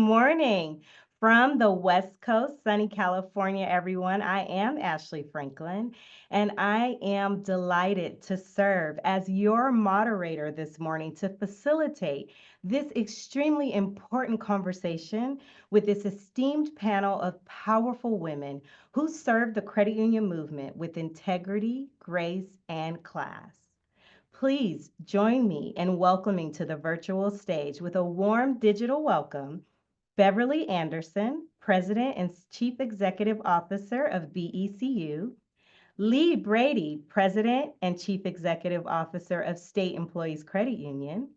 morning. From the West Coast, sunny California, everyone. I am Ashley Franklin, and I am delighted to serve as your moderator this morning to facilitate this extremely important conversation with this esteemed panel of powerful women who serve the credit union movement with integrity, grace, and class. Please join me in welcoming to the virtual stage with a warm digital welcome, Beverly Anderson, President and Chief Executive Officer of BECU, Leigh Brady, President and Chief Executive Officer of State Employees Credit Union,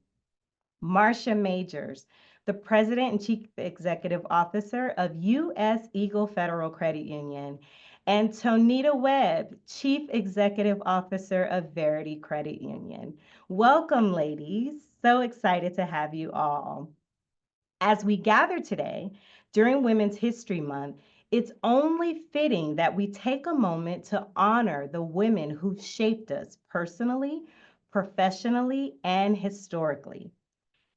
Marcia Majors, the President and Chief Executive Officer of U.S. Eagle Federal Credit Union, and Tonita Webb, Chief Executive Officer of Verity Credit Union. Welcome, ladies. So excited to have you all. As we gather today during Women's History Month, it's only fitting that we take a moment to honor the women who've shaped us personally, professionally, and historically.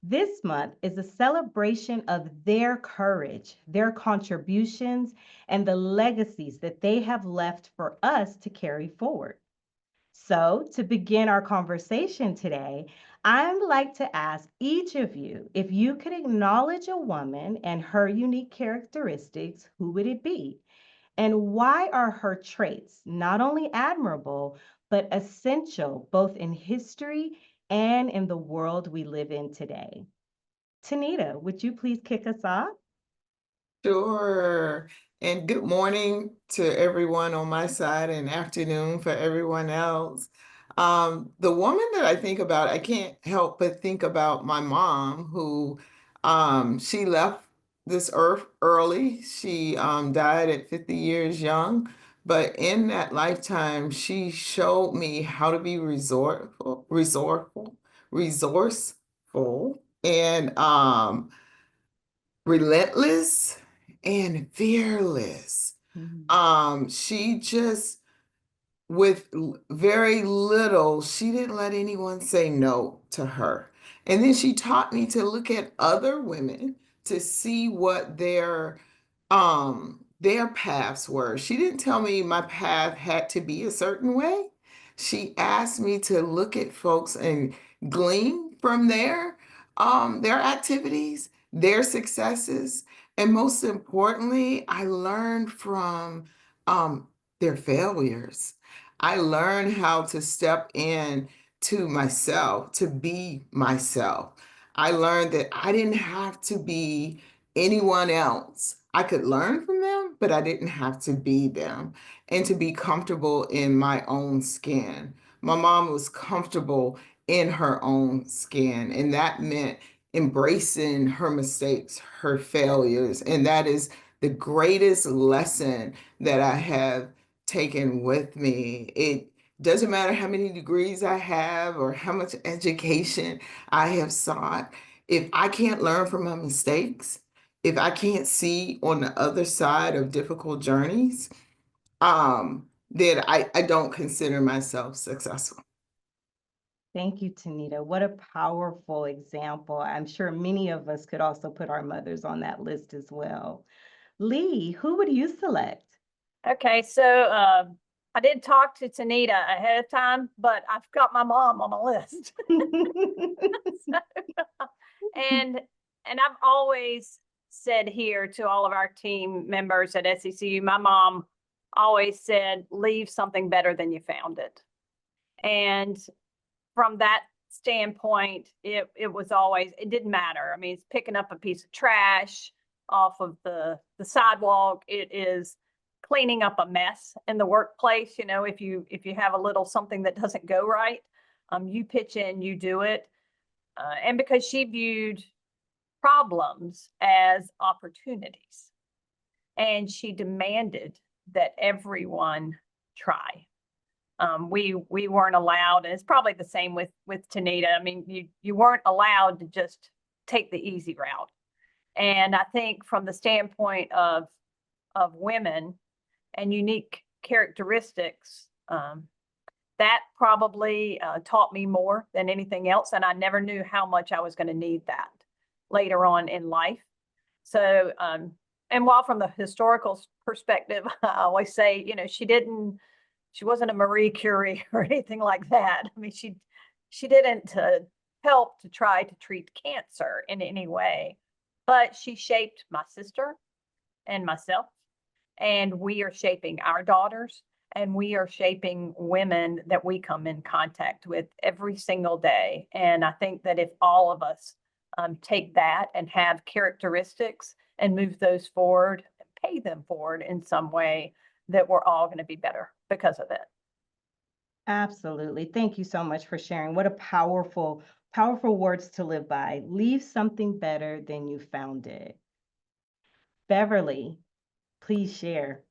This month is a celebration of their courage, their contributions, and the legacies that they have left for us to carry forward. So, to begin our conversation today, I'd like to ask each of you if you could acknowledge a woman and her unique characteristics, who would it be? And why are her traits not only admirable, but essential both in history and in the world we live in today? Tanita, would you please kick us off? Sure. And good morning to everyone on my side and afternoon for everyone else. The woman that I think about, I can't help but think about my mom, who she left this earth early. She died at 50 years young. But in that lifetime, she showed me how to be resourceful, and relentless and fearless. Mhm. She just, with very little, she didn't let anyone say no to her. And then she taught me to look at other women to see what their paths were. She didn't tell me my path had to be a certain way. She asked me to look at folks and glean from their activities, their successes, and most importantly, I learned from their failures. I learned how to step in to myself, to be myself. I learned that I didn't have to be anyone else. I could learn from them, but I didn't have to be them, and to be comfortable in my own skin. My mom was comfortable in her own skin, and that meant embracing her mistakes, her failures. And that is the greatest lesson that I have taken with me. It doesn't matter how many degrees I have or how much education I have sought. If I can't learn from my mistakes, if I can't see on the other side of difficult journeys, then I don't consider myself successful. Thank you, Tanita. What a powerful example. I'm sure many of us could also put our mothers on that list as well. Leigh, who would you select? Okay, so I did talk to Tanita ahead of time, but I've got my mom on the list. So, and I've always said here to all of our team members at SECU, my mom always said, leave something better than you found it. And from that standpoint, it was always, it didn't matter. I mean, it's picking up a piece of trash off of the sidewalk. It is cleaning up a mess in the workplace. You know, if you have a little something that doesn't go right, you pitch in, you do it. And because she viewed problems as opportunities, and she demanded that everyone try. We weren't allowed, and it's probably the same with Tanita. I mean, you weren't allowed to just take the easy route. And I think from the standpoint of women and unique characteristics, that probably taught me more than anything else. And I never knew how much I was going to need that later on in life. So, and while from the historical perspective, I always say, you know, she wasn't a Marie Curie or anything like that. I mean, she didn't help to try to treat cancer in any way, but she shaped my sister and myself, and we are shaping our daughters, and we are shaping women that we come in contact with every single day. And I think that if all of us take that and have characteristics and move those forward, pay them forward in some way, that we're all going to be better because of it. Absolutely. Thank you so much for sharing. What a powerful, powerful words to live by. Leave something better than you found it. Beverly, please share.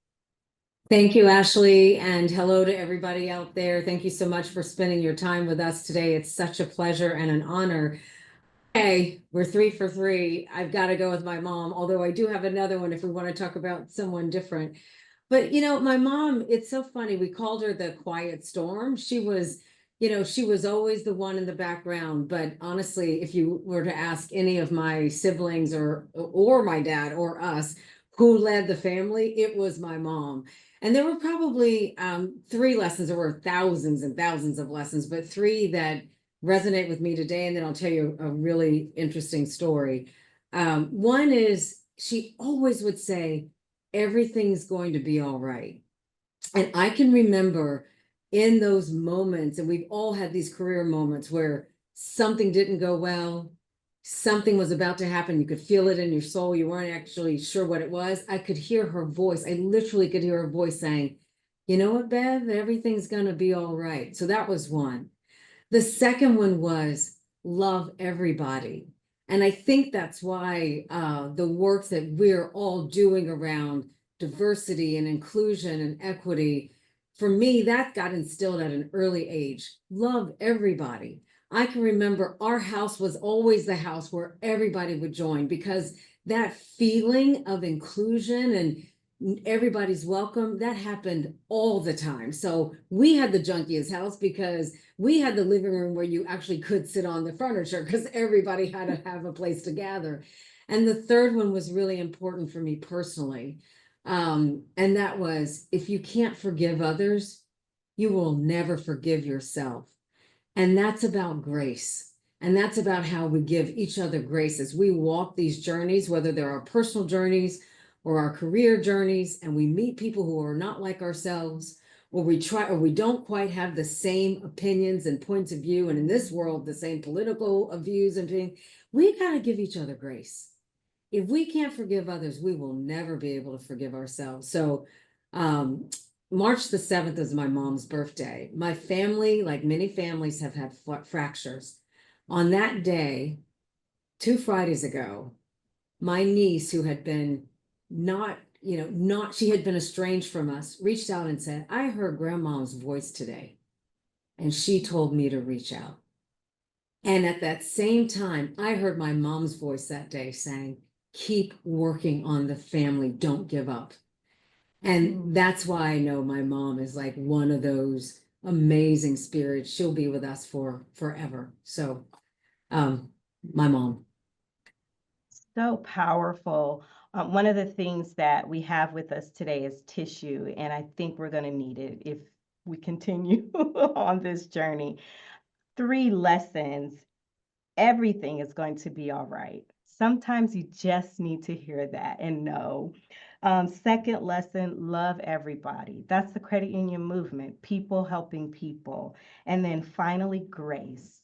Thank you, Ashley, and hello to everybody out there. Thank you so much for spending your time with us today. It's such a pleasure and an honor. Hey, we're 3 for 3. I've got to go with my mom, although I do have another one if we want to talk about someone different. But, you know, my mom, it's so funny. We called her the quiet storm. She was, you know, she was always the one in the background. But honestly, if you were to ask any of my siblings or my dad or us who led the family, it was my mom. And there were probably 3 lessons. There were thousands and thousands of lessons, but 3 that resonate with me today. And then I'll tell you a really interesting story. One is she always would say, everything's going to be all right. And I can remember in those moments, and we've all had these career moments where something didn't go well, something was about to happen. You could feel it in your soul. You weren't actually sure what it was. I could hear her voice. I literally could hear her voice saying, you know what, Bev, everything's going to be all right. So that was one. The second one was love everybody. And I think that's why the work that we're all doing around diversity and inclusion and equity, for me, that got instilled at an early age. Love everybody. I can remember our house was always the house where everybody would join, because that feeling of inclusion and everybody's welcome, that happened all the time. So we had the junkiest house because we had the living room where you actually could sit on the furniture because everybody had to have a place to gather. And the third one was really important for me personally. And that was, if you can't forgive others, you will never forgive yourself. And that's about grace. And that's about how we give each other grace as we walk these journeys, whether they're our personal journeys or our career journeys, and we meet people who are not like ourselves, or we don't quite have the same opinions and points of view, and in this world, the same political views and things. We gotta give each other grace. If we can't forgive others, we will never be able to forgive ourselves. So March the 7th is my mom's birthday. My family, like many families, have had fractures. On that day, 2 Fridays ago, my niece, who had been she had been estranged from us, reached out and said, I heard grandma's voice today, and she told me to reach out. And at that same time, I heard my mom's voice that day saying, keep working on the family, don't give up. And that's why I know my mom is like one of those amazing spirits. She'll be with us for forever. So my mom. So powerful. One of the things that we have with us today is tissue, and I think we're going to need it if we continue on this journey. 3 lessons. Everything is going to be all right. Sometimes you just need to hear that and know. Second lesson, love everybody. That's the credit union movement, people helping people. And then finally, grace.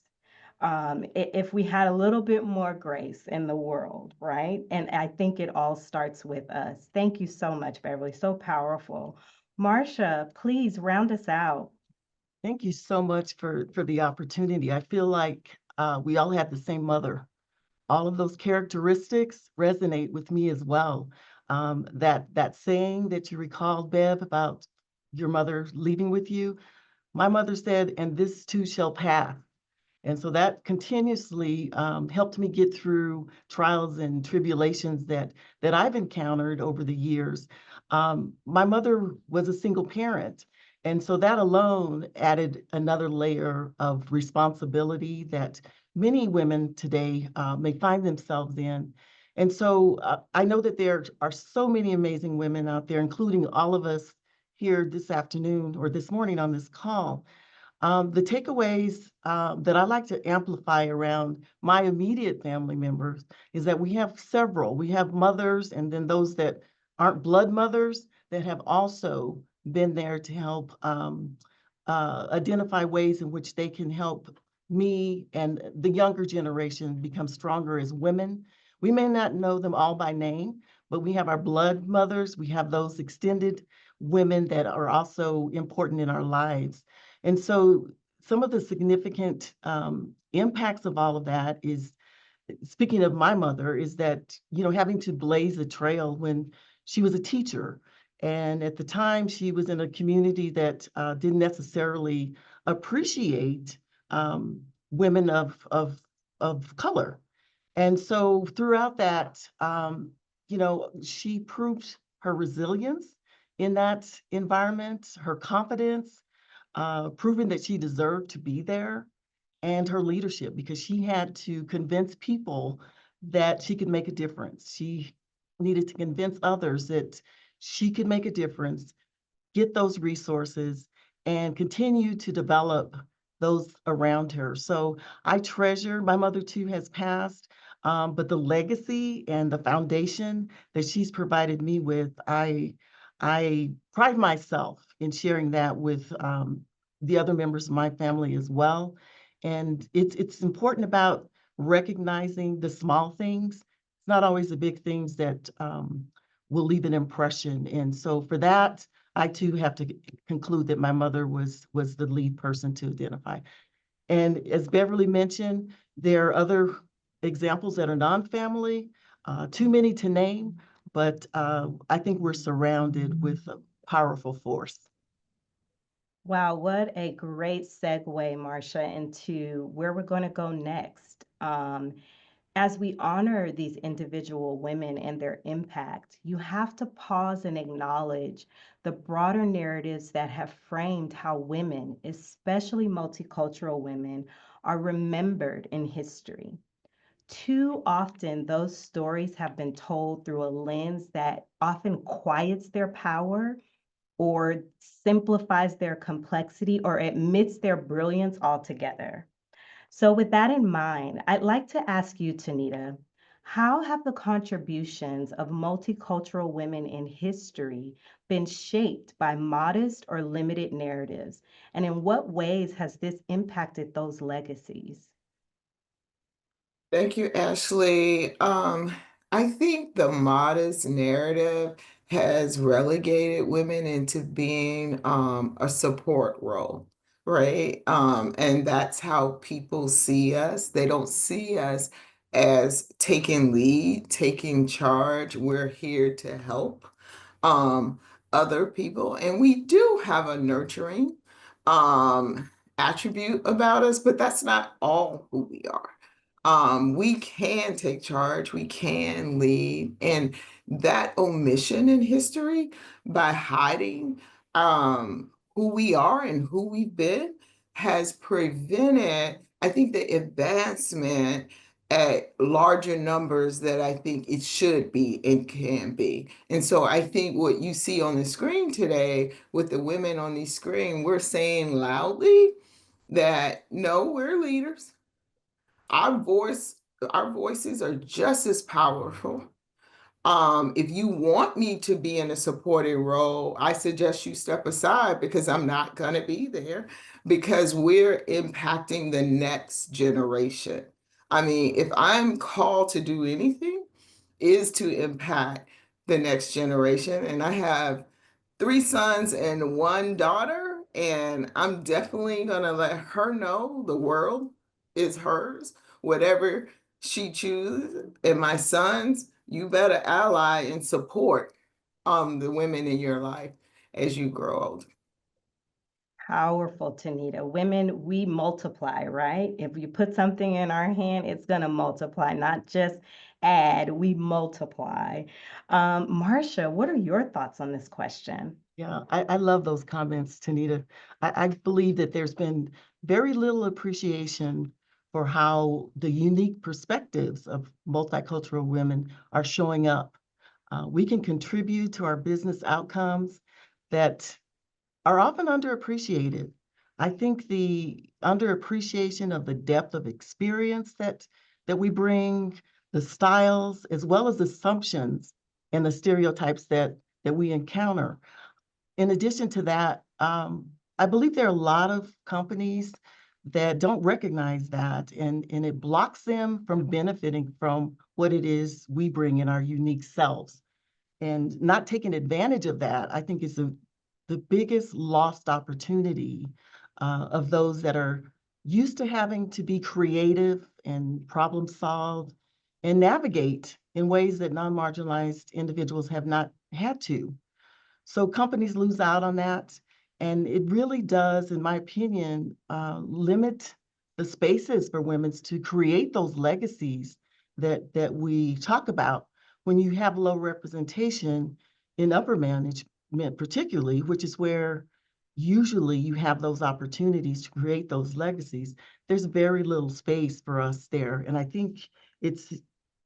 If we had a little bit more grace in the world, right? And I think it all starts with us. Thank you so much, Beverly. So powerful. Marcia, please round us out. Thank you so much for the opportunity. I feel like we all have the same mother. All of those characteristics resonate with me as well. That saying that you recalled, Bev, about your mother leaving with you, my mother said, and this too shall pass. And so that continuously helped me get through trials and tribulations that I've encountered over the years. My mother was a single parent. And so that alone added another layer of responsibility that many women today may find themselves in. And so I know that there are so many amazing women out there, including all of us here this afternoon or this morning on this call. The takeaways that I like to amplify around my immediate family members is that we have several. We have mothers and then those that aren't blood mothers that have also been there to help identify ways in which they can help me and the younger generation become stronger as women. We may not know them all by name, but we have our blood mothers. We have those extended women that are also important in our lives. And so some of the significant impacts of all of that is, speaking of my mother, is that, having to blaze a trail when she was a teacher. And at the time, she was in a community that didn't necessarily appreciate women of color. And so throughout that, she proved her resilience in that environment, her confidence, proving that she deserved to be there, and her leadership, because she had to convince people that she could make a difference. She needed to convince others that she could make a difference, get those resources, and continue to develop those around her. So I treasure, my mother too has passed, but the legacy and the foundation that she's provided me with, I pride myself in sharing that with the other members of my family as well. And it's important about recognizing the small things. It's not always the big things that will leave an impression. And so for that, I too have to conclude that my mother was the lead person to identify. And as Beverly mentioned, there are other examples that are non-family, too many to name, but I think we're surrounded with a powerful force. Wow, what a great segue, Marsha, into where we're going to go next. As we honor these individual women and their impact, you have to pause and acknowledge the broader narratives that have framed how women, especially multicultural women, are remembered in history. Too often, those stories have been told through a lens that often quiets their power or simplifies their complexity or admits their brilliance altogether. So, with that in mind, I'd like to ask you, Tanita, how have the contributions of multicultural women in history been shaped by modest or limited narratives? And in what ways has this impacted those legacies? Thank you, Ashley. I think the modest narrative has relegated women into being a support role, right? And that's how people see us. They don't see us as taking lead, taking charge. We're here to help um, other people. And we do have a nurturing attribute about us, but that's not all who we are. We can take charge, we can lead, and that omission in history by hiding who we are and who we've been has prevented, I think, the advancement at larger numbers that I think it should be and can be. And so I think what you see on the screen today with the women on the screen, we're saying loudly that no, we're leaders. Our voices are just as powerful. If you want me to be in a supporting role, I suggest you step aside because I'm not going to be there because we're impacting the next generation. I mean, if I'm called to do anything, is to impact the next generation. And I have 3 sons and 1 daughter, and I'm definitely gonna let her know the world is hers, whatever she chooses. And my sons, you better ally and support the women in your life as you grow old. Powerful, Tanita. Women, we multiply, right? If you put something in our hand, it's going to multiply, not just add, we multiply. Marsha, what are your thoughts on this question? Yeah, I love those comments, Tanita. I believe that there's been very little appreciation for how the unique perspectives of multicultural women are showing up. We can contribute to our business outcomes that are often underappreciated. I think the underappreciation of the depth of experience that we bring, the styles, as well as assumptions and the stereotypes that we encounter. In addition to that, I believe there are a lot of companies that don't recognize that, and it blocks them from benefiting from what it is we bring in our unique selves. And not taking advantage of that, I think, is the biggest lost opportunity of those that are used to having to be creative and problem solve and navigate in ways that non-marginalized individuals have not had to. So companies lose out on that. And it really does, in my opinion, limit the spaces for women to create those legacies that we talk about when you have low representation in upper management, particularly, which is where usually you have those opportunities to create those legacies. There's very little space for us there. And I think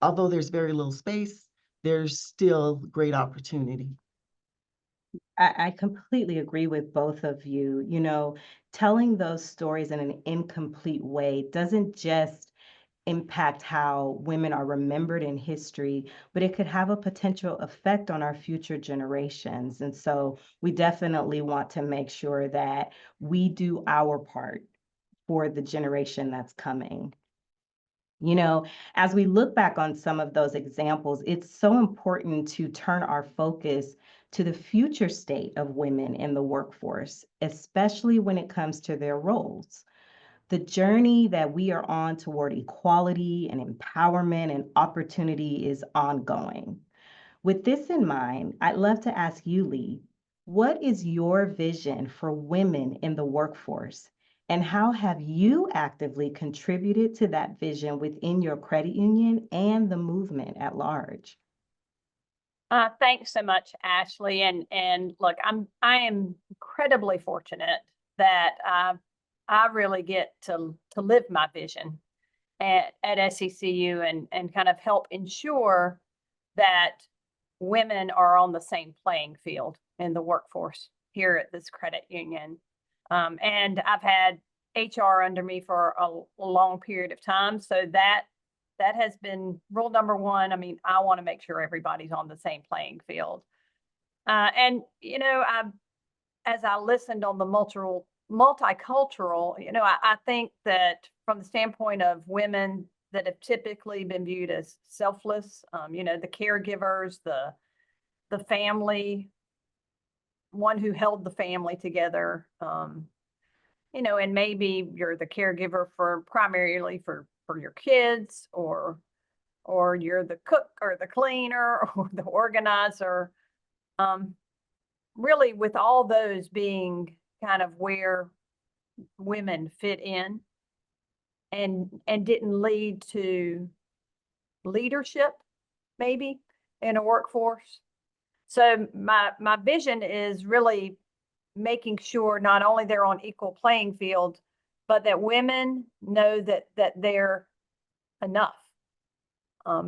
although there's very little space, there's still great opportunity. I completely agree with both of you. You know, telling those stories in an incomplete way doesn't just impact how women are remembered in history, but it could have a potential effect on our future generations. And so we definitely want to make sure that we do our part for the generation that's coming. You know, as we look back on some of those examples, it's so important to turn our focus to the future state of women in the workforce, especially when it comes to their roles. The journey that we are on toward equality and empowerment and opportunity is ongoing. With this in mind, I'd love to ask you, Leigh, what is your vision for women in the workforce? And how have you actively contributed to that vision within your credit union and the movement at large? Thanks so much, Ashley. And look, I am incredibly fortunate that I really get to live my vision at SECU and kind of help ensure that women are on the same playing field in the workforce here at this credit union. And I've had HR under me for a long period of time. So that has been rule number one. I mean, I want to make sure everybody's on the same playing field. And, you know, as I listened on the multicultural, you know, I think that from the standpoint of women that have typically been viewed as selfless, you know, the caregivers, the family, one who held the family together, you know, and maybe you're the caregiver primarily for your kids, or you're the cook or the cleaner or the organizer. Really, with all those being kind of where women fit in and didn't lead to leadership, maybe in a workforce. So my vision is really making sure not only they're on equal playing field, but that women know that they're enough.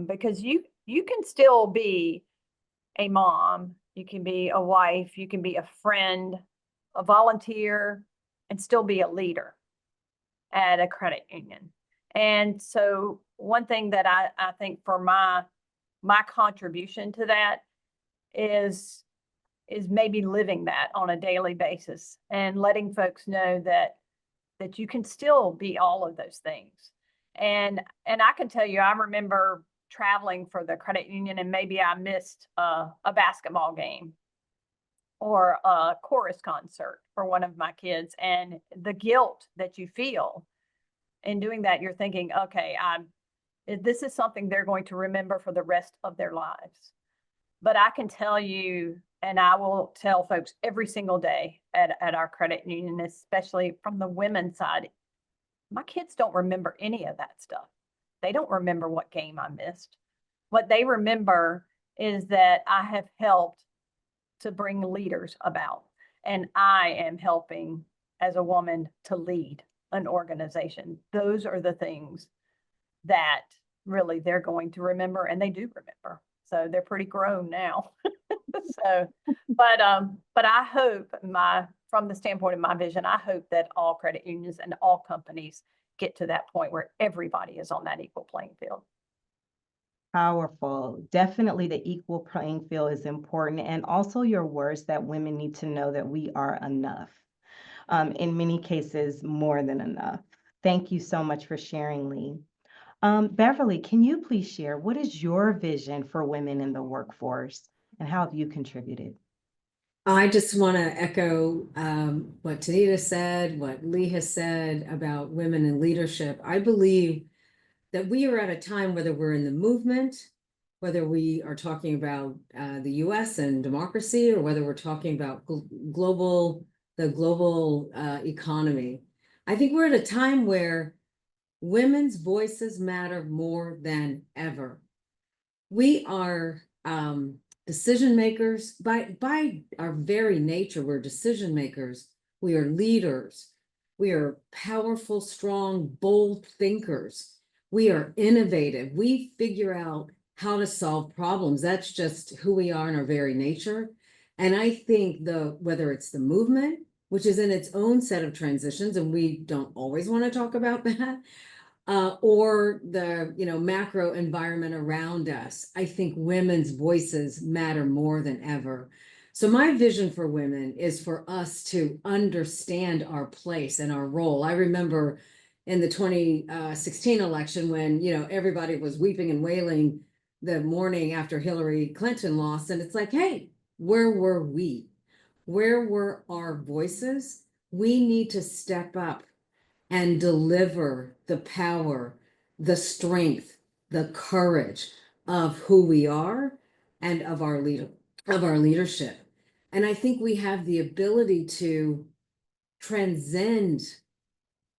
Because you can still be a mom, you can be a wife, you can be a friend, a volunteer, and still be a leader at a credit union. And so one thing that I think for my contribution to that is maybe living that on a daily basis and letting folks know that you can still be all of those things. And I can tell you, I remember traveling for the credit union, and maybe I missed a basketball game or a chorus concert for one of my kids, and the guilt that you feel in doing that, you're thinking, okay, this is something they're going to remember for the rest of their lives. But I can tell you, and I will tell folks every single day at our credit union, especially from the women's side, my kids don't remember any of that stuff. They don't remember what game I missed. What they remember is that I have helped to bring leaders about, and I am helping as a woman to lead an organization. Those are the things that really they're going to remember, and they do remember. So they're pretty grown now. So, but I hope from the standpoint of my vision, I hope that all credit unions and all companies get to that point where everybody is on that equal playing field. Powerful. Definitely the equal playing field is important. And also your words that women need to know that we are enough. In many cases, more than enough. Thank you so much for sharing, Leigh. Beverly, can you please share what is your vision for women in the workforce and how have you contributed? I just want to echo what Tanita said, what Leigh has said about women in leadership. I believe that we are at a time, whether we're in the movement, whether we are talking about the US and democracy, or whether we're talking about the global economy. I think we're at a time where women's voices matter more than ever. We are decision makers. By our very nature, we're decision makers. We are leaders. We are powerful, strong, bold thinkers. We are innovative. We figure out how to solve problems. That's just who we are in our very nature. And I think whether it's the movement, which is in its own set of transitions, and we don't always want to talk about that, or the macro environment around us, I think women's voices matter more than ever. So my vision for women is for us to understand our place and our role. I remember in the 2016 election when everybody was weeping and wailing the morning after Hillary Clinton lost, and it's like, hey, where were we? Where were our voices? We need to step up and deliver the power, the strength, the courage of who we are and of our leadership. And I think we have the ability to transcend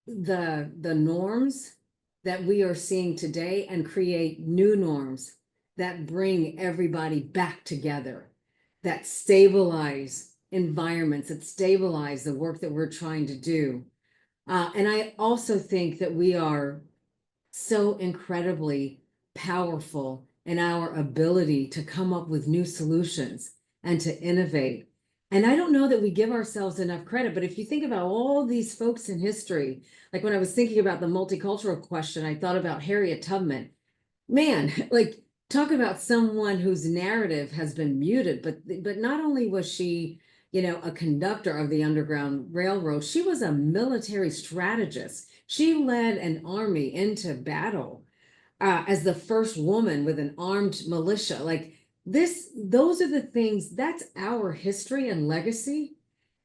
the norms that we are seeing today and create new norms that bring everybody back together, that stabilize environments, that stabilize the work that we're trying to do. And I also think that we are so incredibly powerful in our ability to come up with new solutions and to innovate. And I don't know that we give ourselves enough credit, but if you think about all these folks in history, like when I was thinking about the multicultural question, I thought about Harriet Tubman. Man, like talk about someone whose narrative has been muted, but not only was she a conductor of the Underground Railroad, she was a military strategist. She led an army into battle as the first woman with an armed militia. Like those are the things, that's our history and legacy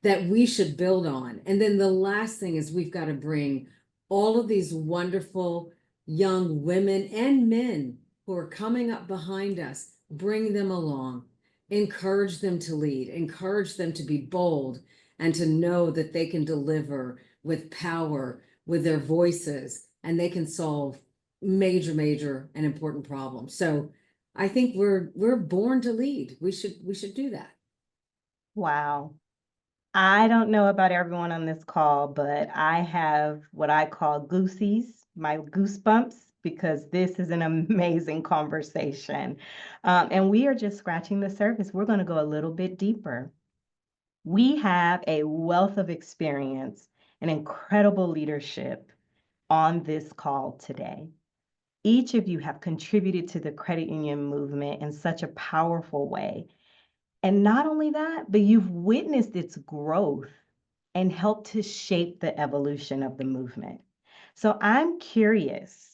that we should build on. And then the last thing is we've got to bring all of these wonderful young women and men who are coming up behind us, bring them along. Encourage them to lead, encourage them to be bold and to know that they can deliver with power, with their voices, and they can solve major and important problems. So I think we're born to lead. We should do that. Wow. I don't know about everyone on this call, but I have what I call goosies, my goosebumps, because this is an amazing conversation. And we are just scratching the surface. We're going to go a little bit deeper. We have a wealth of experience and incredible leadership on this call today. Each of you have contributed to the credit union movement in such a powerful way. And not only that, but you've witnessed its growth and helped to shape the evolution of the movement. So I'm curious,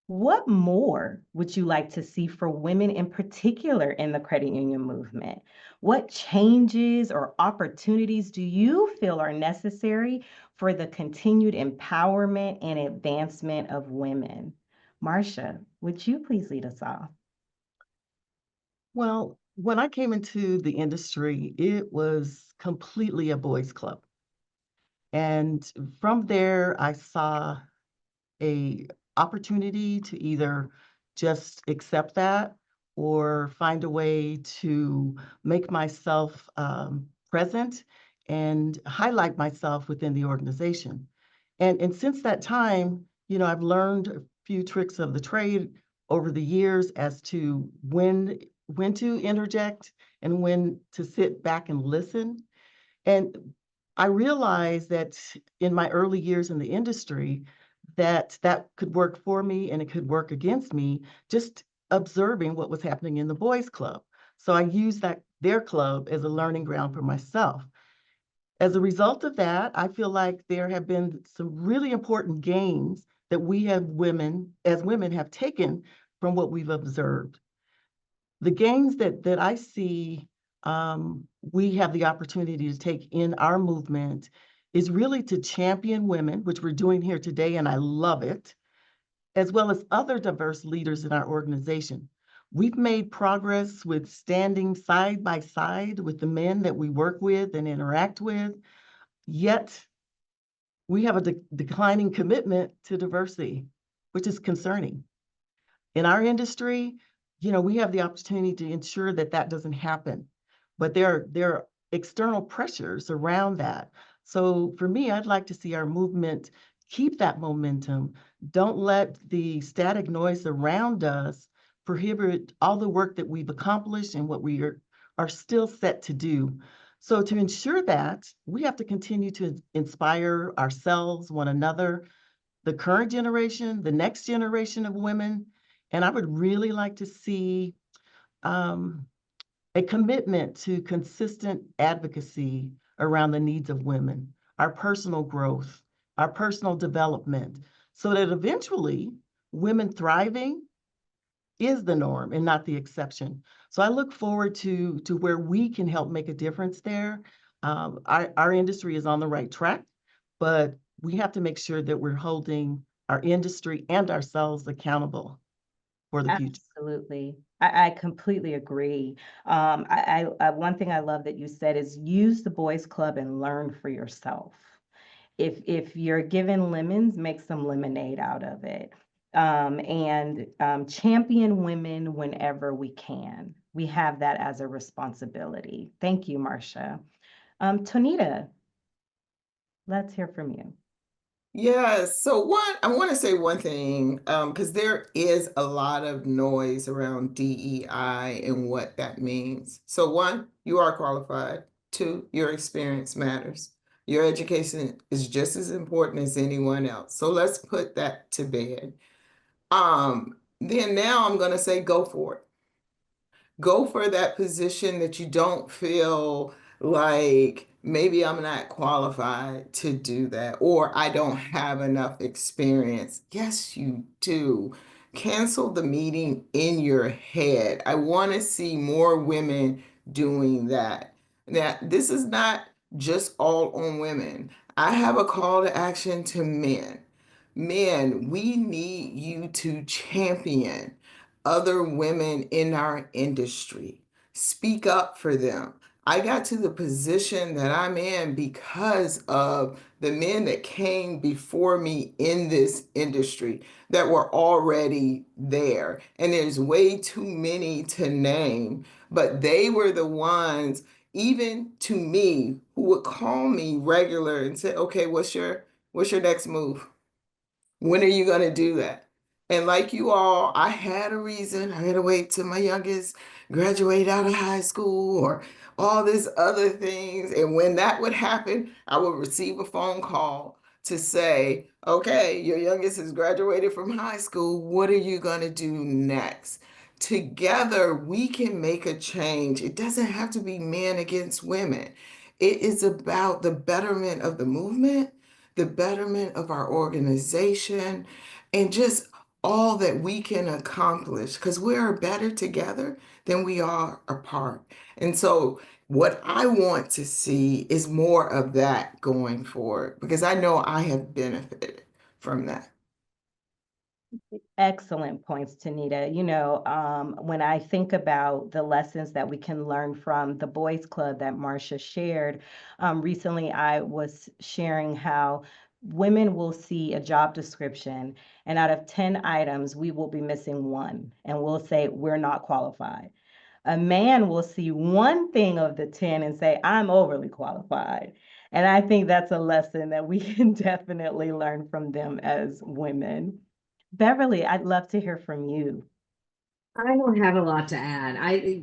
what more would you like to see for women in particular in the credit union movement? What changes or opportunities do you feel are necessary for the continued empowerment and advancement of women? Marcia, would you please lead us off? Well, when I came into the industry, it was completely a boys' club. And from there, I saw a opportunity to either just accept that or find a way to make myself present and highlight myself within the organization. And since that time, I've learned a few tricks of the trade over the years as to when to interject and when to sit back and listen. And I realized that in my early years in the industry, that could work for me and it could work against me, just observing what was happening in the boys' club. So I used their club as a learning ground for myself. As a result of that, I feel like there have been some really important gains that we as women have taken from what we've observed. The gains that I see we have the opportunity to take in our movement is really to champion women, which we're doing here today, and I love it, as well as other diverse leaders in our organization. We've made progress with standing side by side with the men that we work with and interact with, yet we have a declining commitment to diversity, which is concerning. In our industry, we have the opportunity to ensure that that doesn't happen, but there are external pressures around that. So for me, I'd like to see our movement keep that momentum. Don't let the static noise around us prohibit all the work that we've accomplished and what we are still set to do. So to ensure that, we have to continue to inspire ourselves, one another, the current generation, the next generation of women. And I would really like to see a commitment to consistent advocacy around the needs of women, our personal growth, our personal development, so that eventually women thriving is the norm and not the exception. So I look forward to where we can help make a difference there. Our industry is on the right track, but we have to make sure that we're holding our industry and ourselves accountable for the future. Absolutely. I completely agree. One thing I love that you said is use the boys club and learn for yourself. If you're given lemons, make some lemonade out of it. And champion women whenever we can. We have that as a responsibility. Thank you, Marcia. Tonita, let's hear from you. Yes. So I want to say one thing, because there is a lot of noise around DEI and what that means. So one, you are qualified. Two, your experience matters. Your education is just as important as anyone else. So let's put that to bed. Then now I'm going to say go for it. Go for that position that you don't feel like maybe I'm not qualified to do that, or I don't have enough experience. Yes, you do. Cancel the meeting in your head. I want to see more women doing that. Now, this is not just all on women. I have a call to action to men. Men, we need you to champion other women in our industry. Speak up for them. I got to the position that I'm in because of the men that came before me in this industry that were already there. And there's way too many to name, but they were the ones, even to me, who would call me regular and say, okay, what's your next move? When are you going to do that? And like you all, I had a reason. I had to wait till my youngest graduate out of high school or all these other things. And when that would happen, I would receive a phone call to say, okay, your youngest has graduated from high school. What are you going to do next? Together, we can make a change. It doesn't have to be men against women. It is about the betterment of the movement, the betterment of our organization, and just all that we can accomplish because we are better together than we are apart. And so, what I want to see is more of that going forward because I know I have benefited from that. Excellent points, Tanita. When I think about the lessons that we can learn from the boys club that Marcia shared, recently I was sharing how women will see a job description and out of 10 items, we will be missing one and we'll say we're not qualified. A man will see one thing of the 10 and say, I'm overly qualified. And I think that's a lesson that we can definitely learn from them as women. Beverly, I'd love to hear from you. I don't have a lot to add.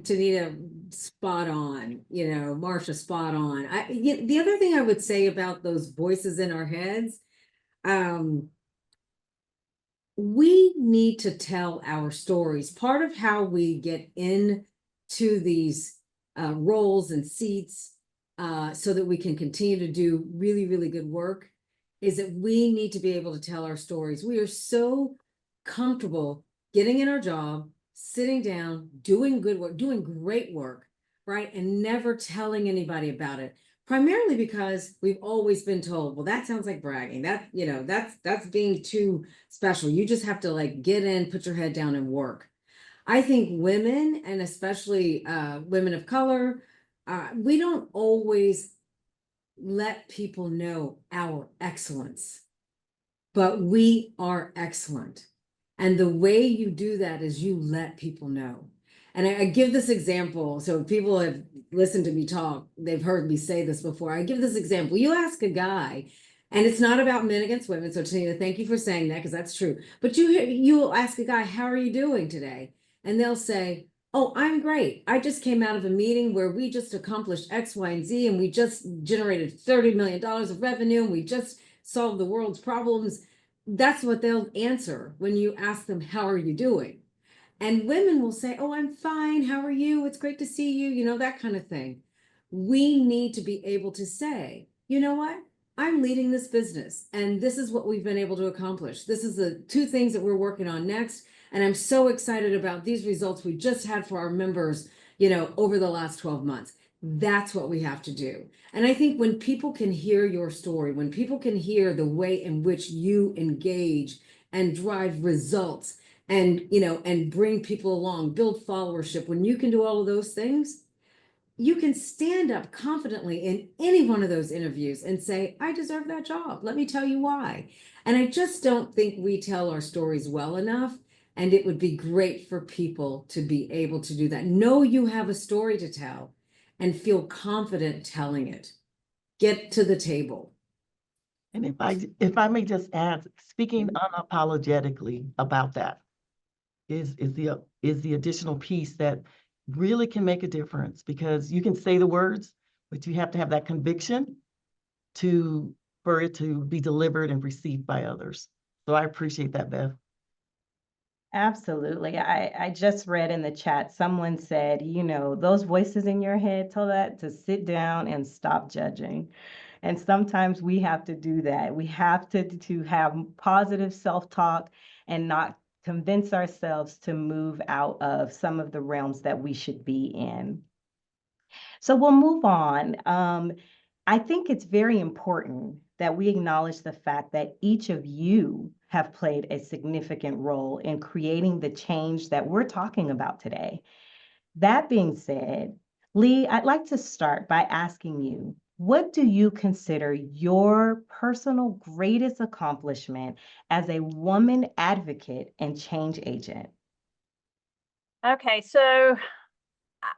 Tanita, spot on, Marsha, spot on. The other thing I would say about those voices in our heads, we need to tell our stories. Part of how we get into these roles and seats so that we can continue to do really, really good work is that we need to be able to tell our stories. We are so comfortable getting in our job, sitting down, doing good work, doing great work, right? And never telling anybody about it. Primarily because we've always been told, well, that sounds like bragging. That's being too special. You just have to like get in, put your head down and work. I think women, and especially women of color, we don't always let people know our excellence, but we are excellent. And the way you do that is you let people know. And I give this example. So people have listened to me talk. They've heard me say this before. I give this example. You ask a guy, and it's not about men against women. So Tanita, thank you for saying that, because that's true. But you will ask a guy, how are you doing today? And they'll say, oh, I'm great. I just came out of a meeting where we just accomplished X, Y, and Z, and we just generated $30 million of revenue, and we just solved the world's problems. That's what they'll answer when you ask them, how are you doing? And women will say, oh, I'm fine. How are you? It's great to see you, that kind of thing. We need to be able to say, you know what? I'm leading this business, and this is what we've been able to accomplish. This is the 2 things that we're working on next. And I'm so excited about these results we just had for our members, over the last 12 months. That's what we have to do. And I think when people can hear your story, when people can hear the way in which you engage and drive results, and bring people along, build followership, when you can do all of those things, you can stand up confidently in any one of those interviews and say, I deserve that job. Let me tell you why. And I just don't think we tell our stories well enough. And it would be great for people to be able to do that. Know you have a story to tell and feel confident telling it. Get to the table. And if I may just add, speaking unapologetically about that is the additional piece that really can make a difference, because you can say the words, but you have to have that conviction for it to be delivered and received by others. So I appreciate that, Bev. Absolutely. I just read in the chat, someone said, those voices in your head, tell that to sit down and stop judging. And sometimes we have to do that. We have to have positive self-talk and not convince ourselves to move out of some of the realms that we should be in. So we'll move on. I think it's very important that we acknowledge the fact that each of you have played a significant role in creating the change that we're talking about today. That being said, Leigh, I'd like to start by asking you, what do you consider your personal greatest accomplishment as a woman advocate and change agent? Okay, so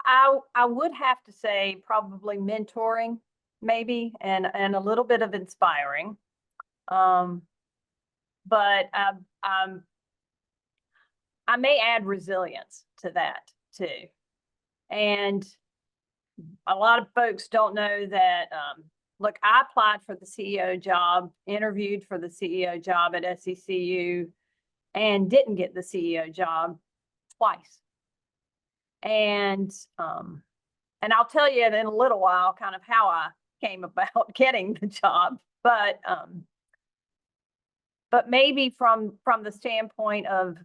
I would have to say probably mentoring, maybe, and a little bit of inspiring. But I may add resilience to that too. And a lot of folks don't know that, look, I applied for the CEO job, interviewed for the CEO job at SECU, and didn't get the CEO job twice. And I'll tell you in a little while kind of how I came about getting the job, but maybe from the standpoint of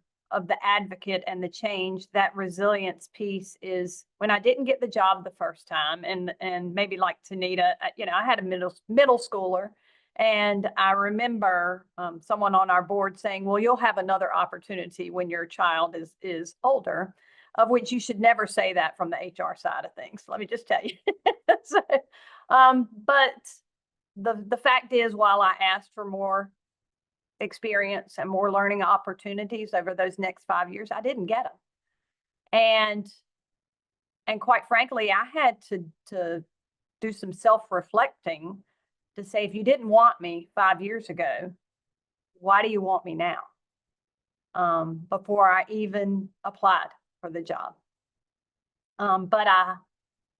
the advocate and the change, that resilience piece is when I didn't get the job the first time, and maybe like Tanita, I had a middle schooler, and I remember someone on our board saying, well, you'll have another opportunity when your child is older, of which you should never say that from the HR side of things. Let me just tell you. So, but the fact is, while I asked for more experience and more learning opportunities over those next 5 years, I didn't get them. And quite frankly, I had to do some self-reflecting to say, if you didn't want me 5 years ago, why do you want me now? Before I even applied for the job. But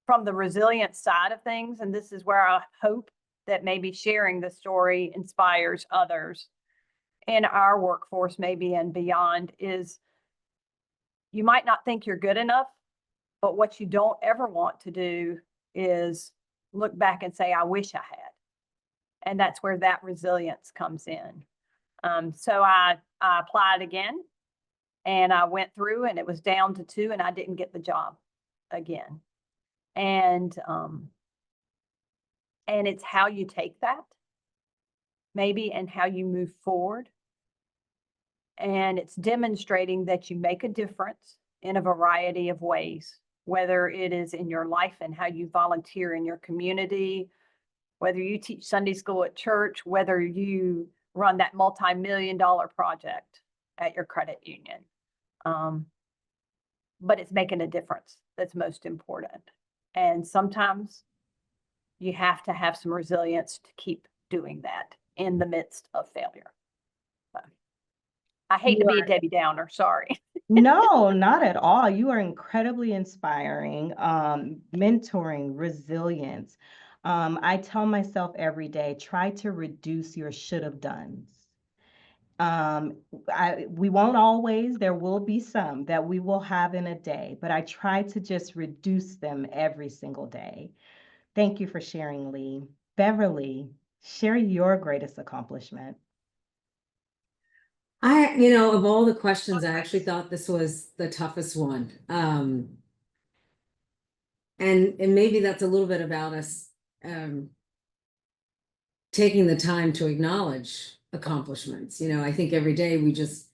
from the resilience side of things, and this is where I hope that maybe sharing the story inspires others in our workforce, maybe and beyond, is you might not think you're good enough, but what you don't ever want to do is look back and say, I wish I had. And that's where that resilience comes in. So I applied again, and I went through, and it was down to 2, and I didn't get the job again. And it's how you take that, maybe, and how you move forward. And it's demonstrating that you make a difference in a variety of ways, whether it is in your life and how you volunteer in your community, whether you teach Sunday school at church, whether you run that multi-million-dollar project at your credit union. But it's making a difference that's most important. And sometimes you have to have some resilience to keep doing that in the midst of failure. So, I hate to be a Debbie Downer, sorry. No, not at all. You are incredibly inspiring, mentoring, resilience. I tell myself every day, try to reduce your should have dones. We won't always, there will be some that we will have in a day, but I try to just reduce them every single day. Thank you for sharing, Leigh. Beverly, share your greatest accomplishment. Of all the questions, I actually thought this was the toughest one. And maybe that's a little bit about us taking the time to acknowledge accomplishments. I think every day we just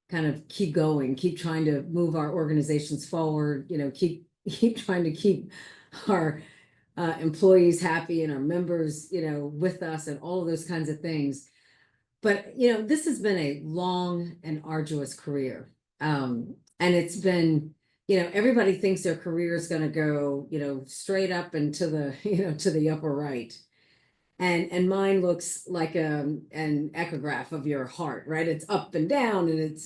kind of keep going, keep trying to move our organizations forward, keep trying to keep our employees happy and our members, with us, and all of those kinds of things. But, this has been a long and arduous career. And it's been, everybody thinks their career is going to go, straight up and to the, to the upper right. And mine looks like an echograph of your heart, right? It's up and down, and it's,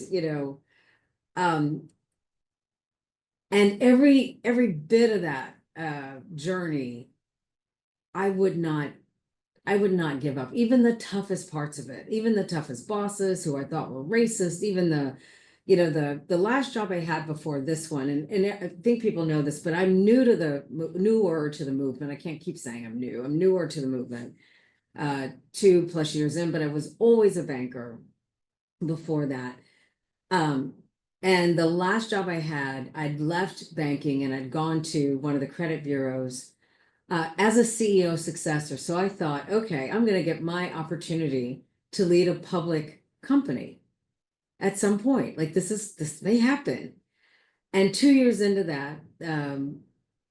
and every bit of that journey, I would not give up, even the toughest parts of it, even the toughest bosses who I thought were racist, even the last job I had before this one. And I think people know this, but I'm newer to the movement. I can't keep saying I'm new. I'm newer to the movement, 2+ years in, but I was always a banker before that. And the last job I had, I'd left banking and I'd gone to one of the credit bureaus as a CEO successor. So I thought, okay, I'm going to get my opportunity to lead a public company at some point. Like this may happen. And 2 years into that,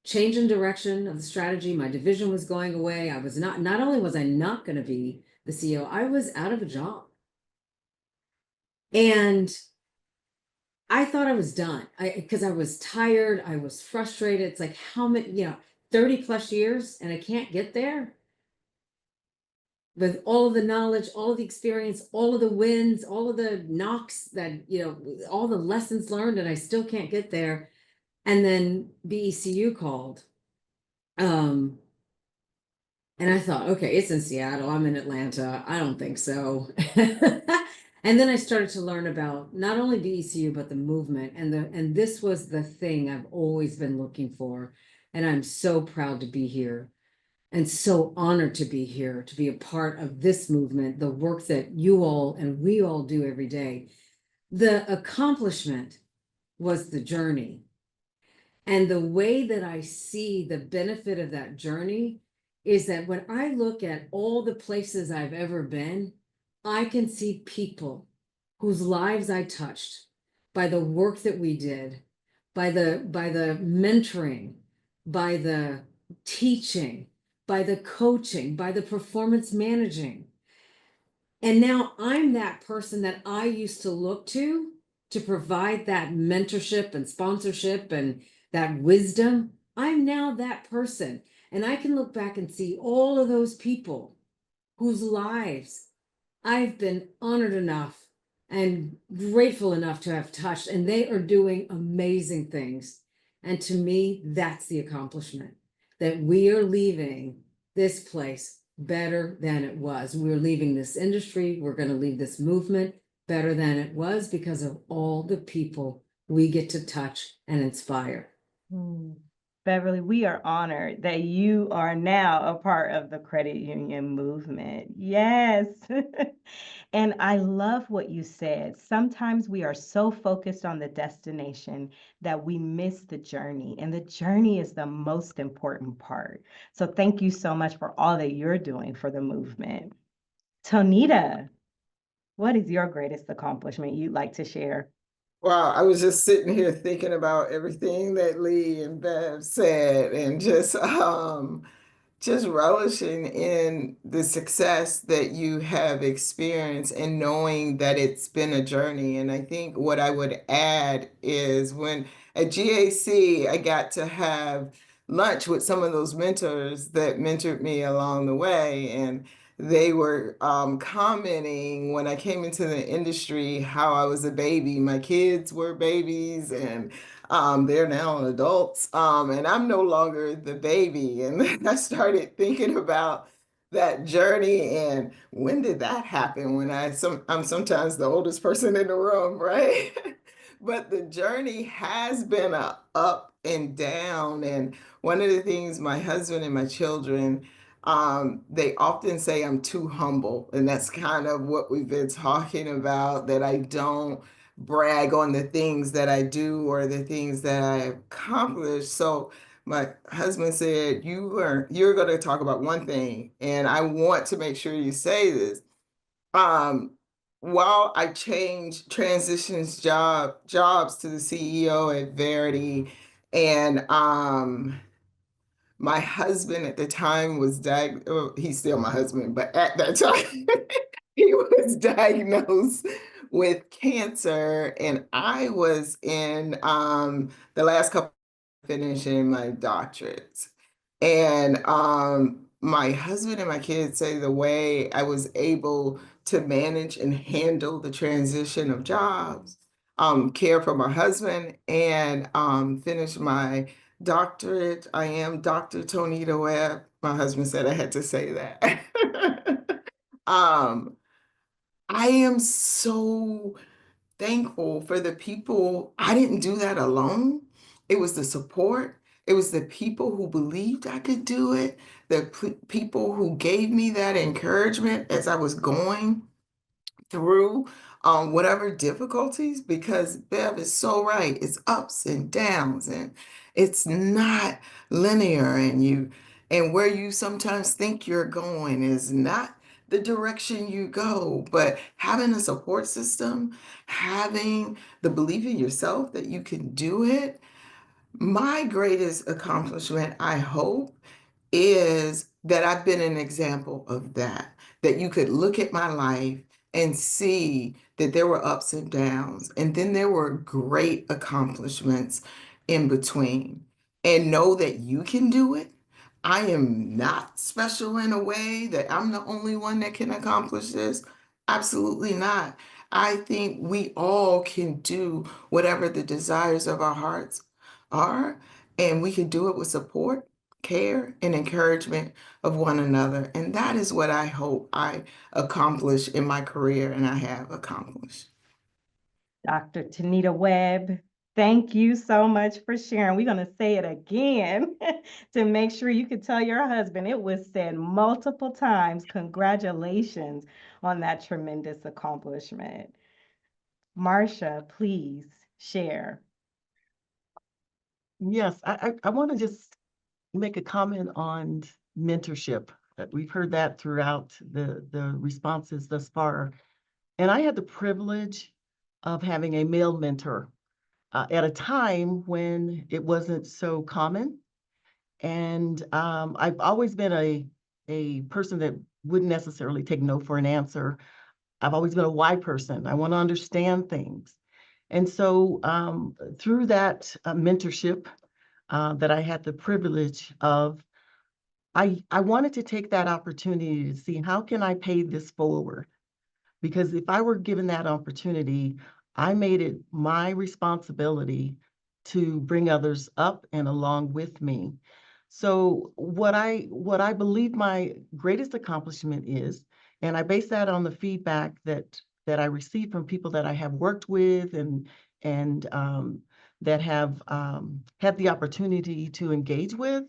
change in direction of the strategy, my division was going away. I was not only was I not going to be the CEO, I was out of a job. And I thought I was done because I was tired. I was frustrated. It's like, how many, 30+ years and I can't get there with all of the knowledge, all of the experience, all of the wins, all of the knocks that, all the lessons learned, and I still can't get there. And then BECU called. And I thought, okay, it's in Seattle. I'm in Atlanta. I don't think so. And then I started to learn about not only BECU, but the movement. And this was the thing I've always been looking for. And I'm so proud to be here and so honored to be here, to be a part of this movement, the work that you all and we all do every day. The accomplishment was the journey. And the way that I see the benefit of that journey is that when I look at all the places I've ever been, I can see people whose lives I touched by the work that we did, by the mentoring, by the teaching, by the coaching, by the performance managing. And now I'm that person that I used to look to provide that mentorship and sponsorship and that wisdom. I'm now that person. And I can look back and see all of those people whose lives I've been honored enough and grateful enough to have touched, and they are doing amazing things. And to me, that's the accomplishment, that we are leaving this place better than it was. We're leaving this industry. We're going to leave this movement better than it was because of all the people we get to touch and inspire. Beverly, we are honored that you are now a part of the credit union movement. Yes. And I love what you said. Sometimes we are so focused on the destination that we miss the journey, and the journey is the most important part. So thank you so much for all that you're doing for the movement. Tonita, what is your greatest accomplishment you'd like to share? Wow, I was just sitting here thinking about everything that Leigh and Bev said, and just relishing in the success that you have experienced and knowing that it's been a journey. And I think what I would add is when at GAC, I got to have lunch with some of those mentors that mentored me along the way. And they were commenting when I came into the industry how I was a baby. My kids were babies, and they're now adults, and I'm no longer the baby. And then I started thinking about that journey and when did that happen? When I'm sometimes the oldest person in the room, right? But the journey has been a up and down. And one of the things my husband and my children, they often say I'm too humble, and that's kind of what we've been talking about, that I don't brag on the things that I do or the things that I accomplish. So my husband said, you're going to talk about one thing, and I want to make sure you say this. While I transitions jobs to the CEO at Verity, and my husband at the time was he's still my husband, but at that time he was diagnosed with cancer, and I was in the last couple finishing my doctorates. And my husband and my kids say the way I was able to manage and handle the transition of jobs, care for my husband, and finish my doctorate. I am Dr. Tonita Webb. My husband said I had to say that. I am so thankful for the people. I didn't do that alone. It was the support. It was the people who believed I could do it, the people who gave me that encouragement as I was going through whatever difficulties, because Bev is so right. It's ups and downs, and it's not linear, and where you sometimes think you're going is not the direction you go. But having a support system, having the belief in yourself that you can do it. My greatest accomplishment, I hope, is that I've been an example of that, that you could look at my life and see that there were ups and downs, and then there were great accomplishments in between, and know that you can do it. I am not special in a way that I'm the only one that can accomplish this. Absolutely not. I think we all can do whatever the desires of our hearts are, and we can do it with support, care, and encouragement of one another. And that is what I hope I accomplish in my career, and I have accomplished. Dr. Tonita Webb, thank you so much for sharing. We're going to say it again to make sure you could tell your husband it was said multiple times. Congratulations on that tremendous accomplishment. Marsha, please share. Yes, I want to just make a comment on mentorship. We've heard that throughout the responses thus far. And I had the privilege of having a male mentor at a time when it wasn't so common. And I've always been a person that wouldn't necessarily take no for an answer. I've always been a why person. I want to understand things. And so through that mentorship that I had the privilege of, I wanted to take that opportunity to see how can I pay this forward? Because if I were given that opportunity, I made it my responsibility to bring others up and along with me. So what I believe my greatest accomplishment is, and I base that on the feedback that I receive from people that I have worked with and that have had the opportunity to engage with,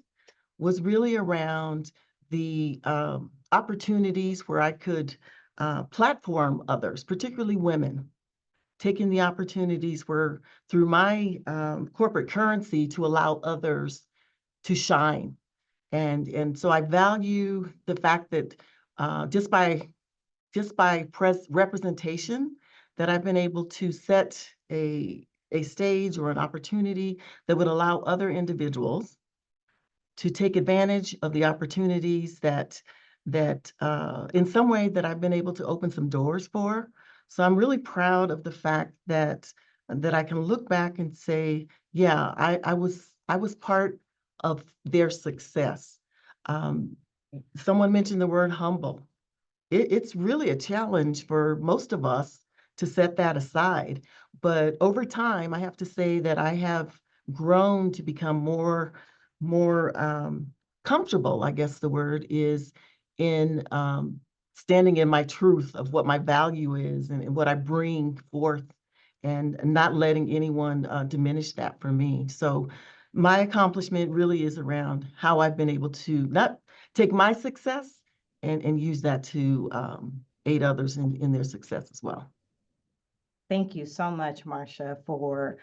was really around the opportunities where I could platform others, particularly women, taking the opportunities where through my corporate currency to allow others to shine. And so I value the fact that just by representation, that I've been able to set a stage or an opportunity that would allow other individuals to take advantage of the opportunities that in some way that I've been able to open some doors for. So I'm really proud of the fact that I can look back and say, yeah, I was part of their success. Um, Someone mentioned the word humble. It's really a challenge for most of us to set that aside. But over time, I have to say that I have grown to become more comfortable, I guess the word is, in standing in my truth of what my value is and what I bring forth, and not letting anyone diminish that for me. So my accomplishment really is around how I've been able to not take my success and use that to aid others in their success as well. Thank you so much, Marcia, for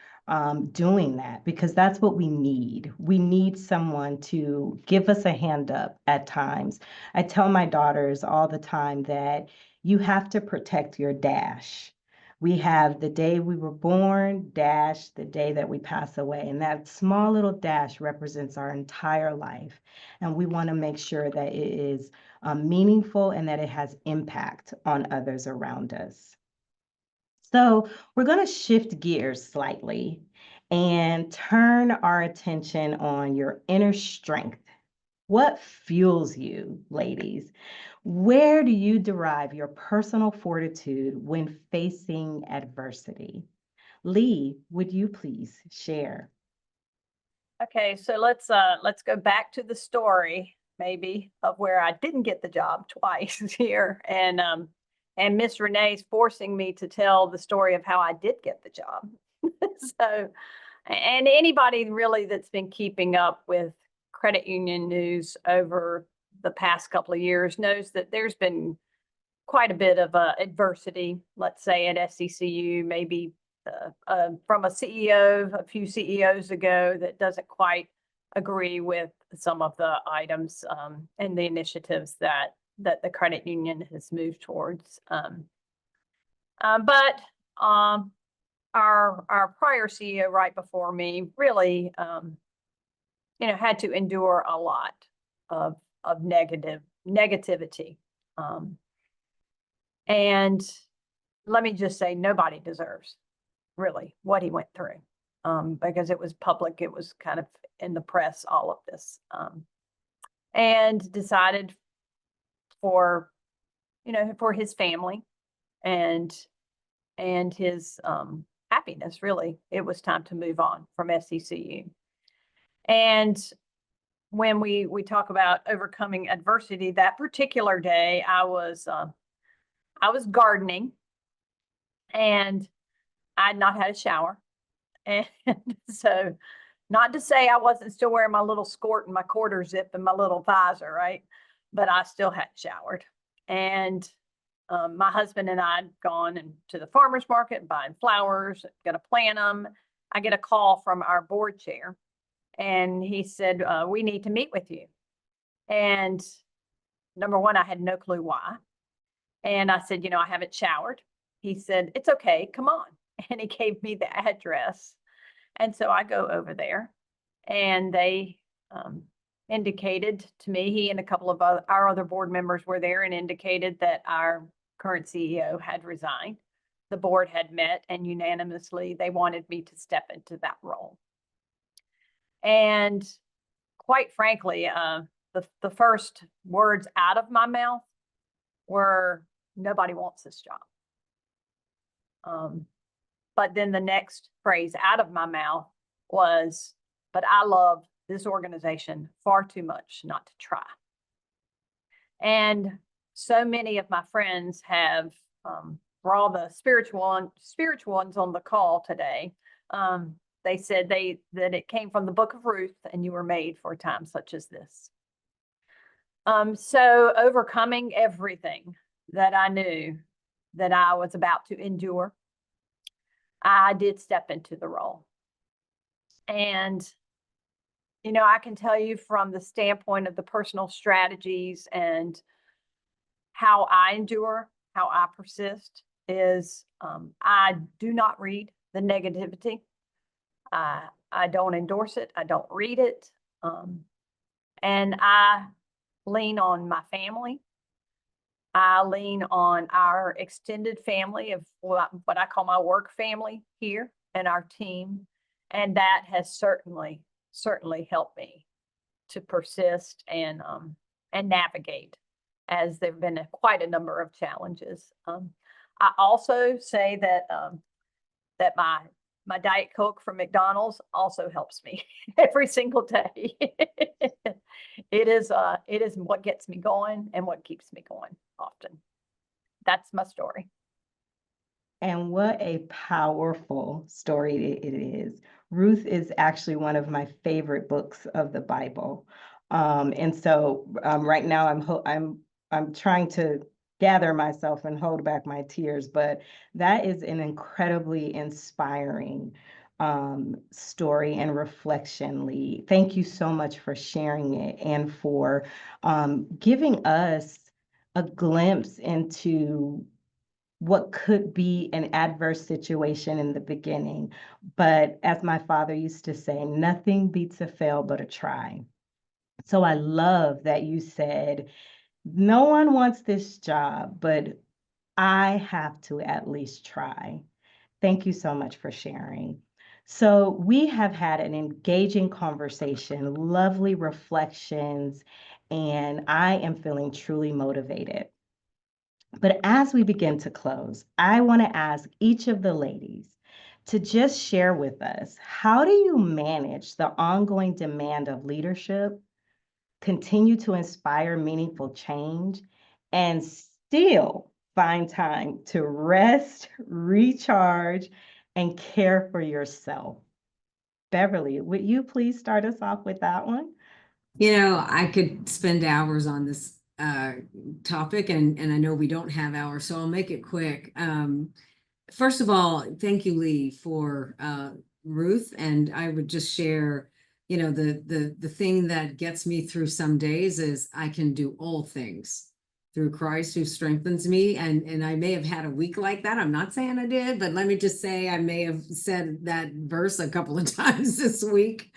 doing that, because that's what we need. We need someone to give us a hand up at times. I tell my daughters all the time that you have to protect your dash. We have the day we were born, dash, the day that we pass away. And that small little dash represents our entire life. And we want to make sure that it is meaningful and that it has impact on others around us. So we're going to shift gears slightly and turn our attention on your inner strength. What fuels you, ladies? Where do you derive your personal fortitude when facing adversity? Leigh, would you please share? Okay, so let's go back to the story maybe of where I didn't get the job twice here, and Miss Renee's forcing me to tell the story of how I did get the job. So, and anybody really that's been keeping up with credit union news over the past couple of years knows that there's been quite a bit of adversity, let's say at SCCU, maybe from a CEO a few CEOs ago that doesn't quite agree with some of the items and the initiatives that the credit union has moved towards. But our prior CEO right before me really, had to endure a lot of negativity. And let me just say, nobody deserves really what he went through, because it was public, it was kind of in the press, all of this, and decided for his family and his happiness, really, it was time to move on from SCCU. And when we talk about overcoming adversity, that particular day I was gardening, and I had not had a shower. And so, not to say I wasn't still wearing my little skirt and my quarter zip and my little visor, right? But I still hadn't showered. And my husband and I had gone to the farmer's market, buying flowers, going to plant them. I get a call from our board chair, and he said, we need to meet with you. And number one, I had no clue why. And I said, I haven't showered. He said, it's okay, come on. And he gave me the address. And so I go over there, and they indicated to me, he and a couple of our other board members were there, and indicated that our current CEO had resigned. The board had met, and unanimously they wanted me to step into that role. And quite frankly, the first words out of my mouth were, nobody wants this job. But then the next phrase out of my mouth was, but I love this organization far too much not to try. And so many of my friends have, for all the spiritual ones on the call today, they said that it came from the book of Ruth, and you were made for a time such as this. So overcoming everything that I knew that I was about to endure, I did step into the role. And, you know, I can tell you from the standpoint of the personal strategies and how I endure, how I persist, is I do not read the negativity. I don't endorse it. I don't read it. And I lean on my family. I lean on our extended family of what I call my work family here and our team. And that has certainly helped me to persist and navigate, as there've been quite a number of challenges. I also say that that my Diet Coke from McDonald's also helps me every single day. It is what gets me going and what keeps me going often. That's my story. And what a powerful story it is. Ruth is actually one of my favorite books of the Bible. And so right now I'm trying to gather myself and hold back my tears, but that is an incredibly inspiring story and reflection, Leigh. Thank you so much for sharing it and for giving us a glimpse into what could be an adverse situation in the beginning. But as my father used to say, nothing beats a fail but a try. So I love that you said, no one wants this job, but I have to at least try. Thank you so much for sharing. So we have had an engaging conversation, lovely reflections, and I am feeling truly motivated. But as we begin to close, I want to ask each of the ladies to just share with us, how do you manage the ongoing demand of leadership, continue to inspire meaningful change, and still find time to rest, recharge, and care for yourself? Beverly, would you please start us off with that one? You know, I could spend hours on this topic, and I know we don't have hours, so I'll make it quick. First of all, thank you, Leigh, for Ruth, and I would just share, you know, the thing that gets me through some days is I can do all things through Christ who strengthens me. And I may have had a week like that. I'm not saying I did, but let me just say I may have said that verse a couple of times this week.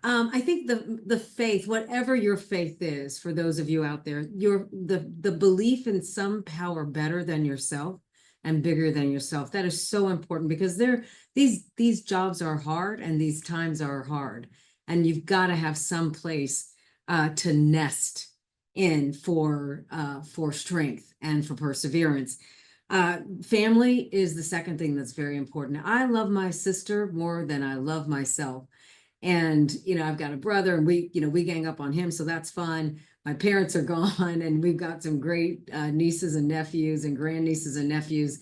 I think the faith, whatever your faith is, for those of you out there, the belief in some power better than yourself and bigger than yourself, that is so important, because these jobs are hard and these times are hard, and you've got to have some place to nest in for strength and for perseverance. Family is the second thing that's very important. I love my sister more than I love myself. And, you know, I've got a brother, and we gang up on him, so that's fun. My parents are gone, and we've got some great nieces and nephews and grandnieces and nephews,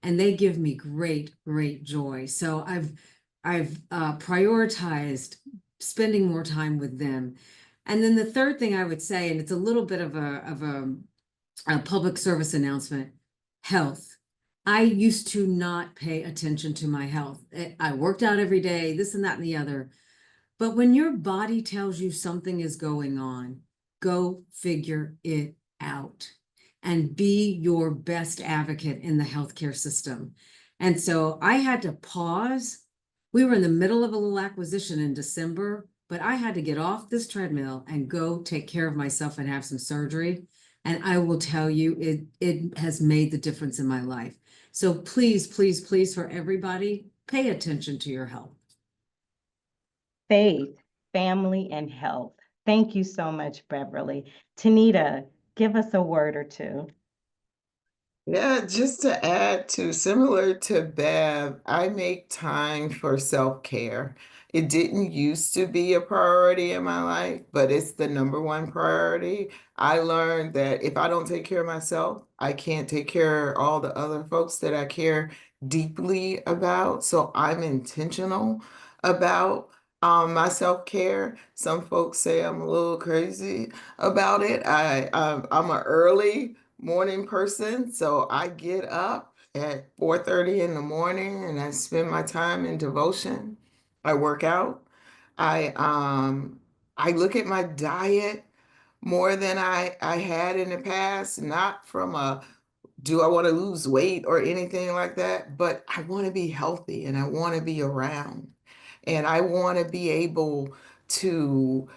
and they give me great joy. So I've prioritized spending more time with them. And then the third thing I would say, and it's a little bit of a public service announcement, health. I used to not pay attention to my health. I worked out every day, this and that and the other. But when your body tells you something is going on, go figure it out and be your best advocate in the healthcare system. And so I had to pause. We were in the middle of a little acquisition in December, but I had to get off this treadmill and go take care of myself and have some surgery. And I will tell you, it has made the difference in my life. So please, for everybody, pay attention to your health. Faith, family, and health. Thank you so much, Beverly. Tanita, give us a word or two. Yeah, just to add to similar to Bev, I make time for self-care. It didn't used to be a priority in my life, but it's the number one priority. I learned that if I don't take care of myself, I can't take care of all the other folks that I care deeply about. So I'm intentional about my self-care. Some folks say I'm a little crazy about it. I'm an early morning person, so I get up at 4:30 in the morning and I spend my time in devotion. I work out. I look at my diet more than I had in the past, not from a do I want to lose weight or anything like that, but I want to be healthy and I want to be around and I want to be able to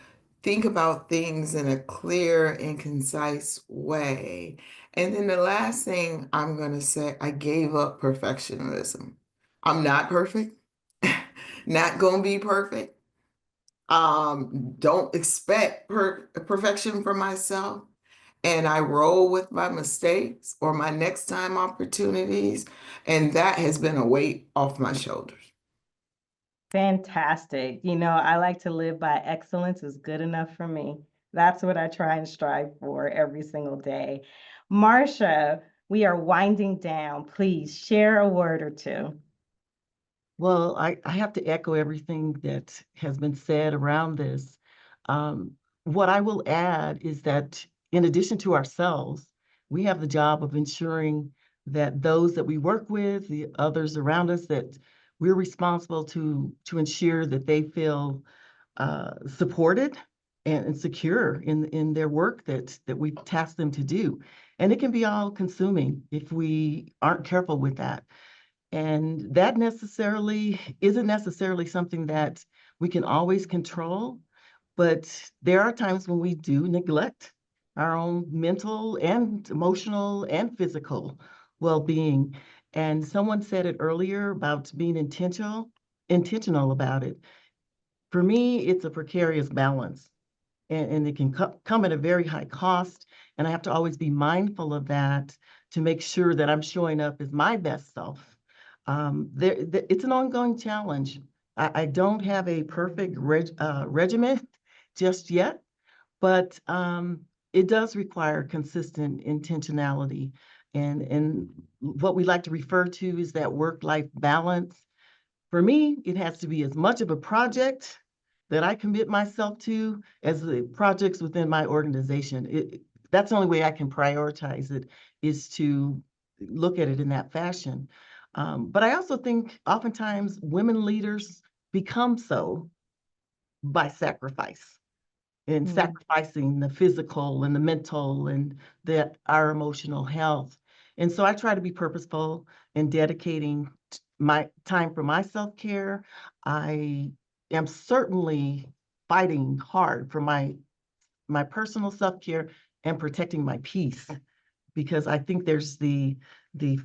think about things in a clear and concise way. And then the last thing I'm going to say, I gave up perfectionism. I'm not perfect, not going to be perfect. Don't expect perfection for myself. And I roll with my mistakes or my next time opportunities. And that has been a weight off my shoulders. Fantastic. I like to live by excellence is good enough for me. That's what I try and strive for every single day. Marcia, we are winding down. Please share a word or two. Well, I have to echo everything that has been said around this. What I will add is that in addition to ourselves, we have the job of ensuring that those that we work with, the others around us, that we're responsible to ensure that they feel supported and secure in their work that we task them to do. And it can be all consuming if we aren't careful with that. And that necessarily isn't necessarily something that we can always control, but there are times when we do neglect our own mental and emotional and physical well-being. And someone said it earlier about being intentional about it. For me, it's a precarious balance and it can come at a very high cost. And I have to always be mindful of that to make sure that I'm showing up as my best self. It's an ongoing challenge. I don't have a perfect regimen just yet, but it does require consistent intentionality. And what we like to refer to is that work-life balance. For me, it has to be as much of a project that I commit myself to as the projects within my organization. That's the only way I can prioritize it, is to look at it in that fashion. But I also think oftentimes women leaders become so by sacrifice and sacrificing the physical and the mental and our emotional health. And so I try to be purposeful in dedicating my time for my self-care. I am certainly fighting hard for my personal self-care and protecting my peace, because I think there's the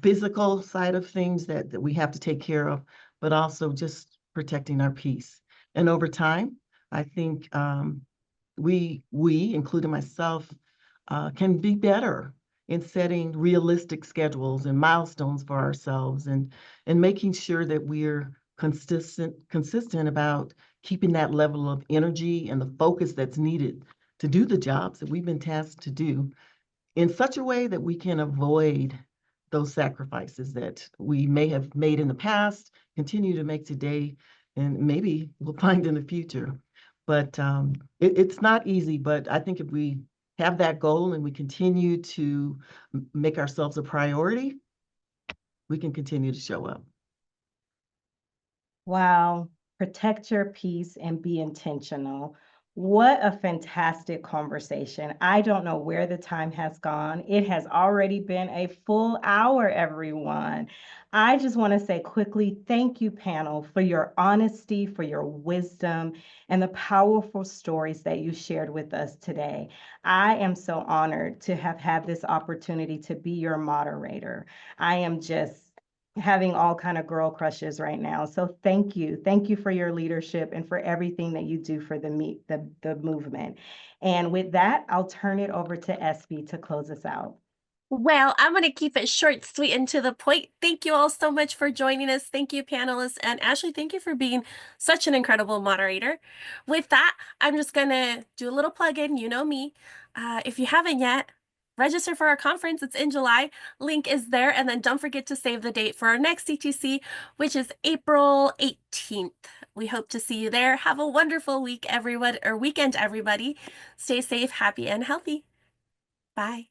physical side of things that we have to take care of, but also just protecting our peace. And over time, I think we, including myself, can be better in setting realistic schedules and milestones for ourselves, and making sure that we're consistent about keeping that level of energy and the focus that's needed to do the jobs that we've been tasked to do in such a way that we can avoid those sacrifices that we may have made in the past, continue to make today, and maybe we'll find in the future. But it's not easy, but I think if we have that goal and we continue to make ourselves a priority, we can continue to show up. Wow. Protect your peace and be intentional. What a fantastic conversation. I don't know where the time has gone. It has already been a full hour, everyone. I just want to say quickly, thank you, panel, for your honesty, for your wisdom, and the powerful stories that you shared with us today. I am so honored to have had this opportunity to be your moderator. I am just having all kind of girl crushes right now. So thank you. Thank you for your leadership and for everything that you do for the movement. And with that, I'll turn it over to SB to close us out. Well, I'm going to keep it short, sweet, and to the point. Thank you all so much for joining us. Thank you, panelists. And Ashley, thank you for being such an incredible moderator. With that, I'm just going to do a little plug-in. You know me. If you haven't yet, register for our conference. It's in July. Link is there. And then don't forget to save the date for our next CTC, which is April 18th. We hope to see you there. Have a wonderful week, everyone, or weekend, everybody. Stay safe, happy, and healthy. Bye.